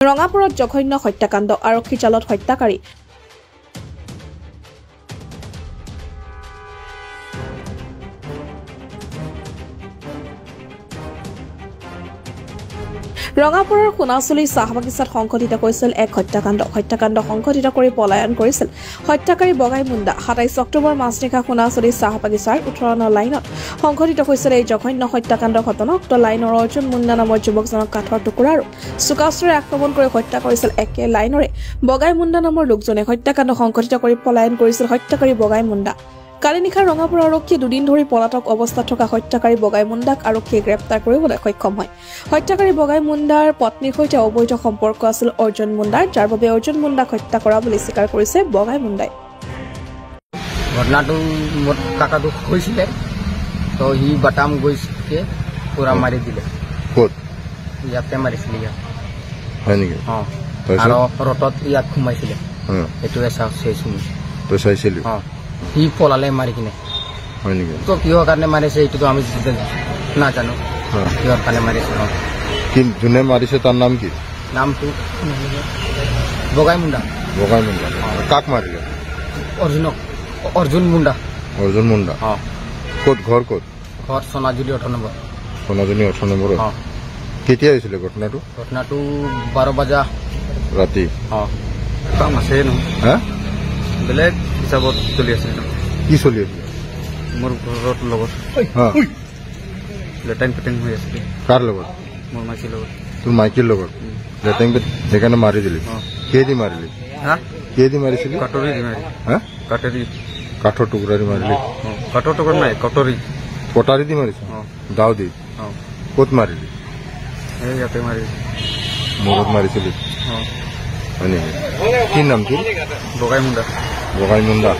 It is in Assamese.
ৰঙাপুৰত জঘন্য হত্যাকাণ্ড আৰক্ষী জালত হত্যাকাৰী ৰঙাপুৰৰ সোণাচলী চাহ বাগিচাত সংঘটিত হৈছিল এক হত্যাকাণ্ড সংঘটিত কৰি পলায়ন কৰিছিল হত্যাকাৰী বগাই মুণ্ডা ২৭ অক্টোবৰ মাজনিশা সোণাচলী চাহ বাগিচাৰ ১৮ নং লাইনত সংঘটিত হৈছিল এই জঘন্য হত্যাকাণ্ডৰ ঘটনা উক্ত লাইনৰ অৰ্জুন মুণ্ডা নামৰ যুৱকজনক কাঠৰ টুকুৰা আৰু চুকাস্ত্ৰৰে আক্ৰমণ কৰি হত্যা কৰিছিল একে লাইনৰে বগাই মুণ্ডা নামৰ লোকজনে হত্যাকাণ্ড সংঘটিত কৰি পলায়ন কৰিছিল হত্যাকাৰী বগাই মুণ্ডা কালি নিশা ৰঙাপুৰ আৰক্ষীয়ে দুদিন ধৰি পলাতক অৱস্থাত থকা হত্যাকাৰী বগাই মুণ্ডাক আৰক্ষীয়ে গ্ৰেপ্তাৰ কৰিবলৈ সক্ষম হয় হত্যাকাৰী বগাই মুণ্ডাৰ পত্নীৰ সৈতে অবৈধ সম্পৰ্ক আছিল অৰ্জুন মুণ্ডাৰ যাৰ বাবে অৰ্জুন মুণ্ডাক হত্যা কৰা বুলি স্বীকাৰ কৰিছে বগাই মুণ্ডাই ঘটনাটো মোৰ কাকাটো হৈছিলে তো সি বাটাম গৈছে পুৰা মাৰি দিলে ক'ত ইয়াতে মাৰিছিলে ইয়াত হয় নেকি আৰু ৰটত ইয়াত সোমাইছিলে এইটোৱে চাইছোঁ তই চাইছিলি সি পলালে মাৰি কিনে হয় নেকি তো কিহৰ কাৰণে মাৰিছে এইটোতো আমি নাজানো কিহৰ কাৰণে মাৰিছে কি যোনে মাৰিছে তাৰ নাম কি নামটো বগাই মুণ্ডা কাক মাৰিলে অৰ্জুন মুণ্ডা ক'ত ঘৰ ক'ত ঘৰ সোণাজুলি 18 নম্বৰ সোণাজুলি 18 নম্বৰ কেতিয়া হৈছিলে ঘটনাটো 12 বজা ৰাতি কাম আছে বেলেগ হিচাপত চলি আছে কি চলি আছে মোৰ ঘৰৰ লগত লেটাইন পেটেং হৈ আছিলে কাৰ লগত মোৰ মাইকীৰ লগত তোৰ মাইকীৰ লগত লেটাইন সেইকাৰণে মাৰি দিলি কিহেদি মাৰিলি কিহেদি মাৰিছিলি কাটৰি দি মাৰি কাটৰি কাঠৰ টুকুৰা দি মাৰিলি কাঠৰ টুকুৰা নাই কটাৰী দি মাৰিছ দাও দি ক'ত মাৰিলি এই ইয়াতে মাৰি মূৰত মাৰিছিলি হয় নেকি কি নাম তোৰ বগাই মুণ্ডা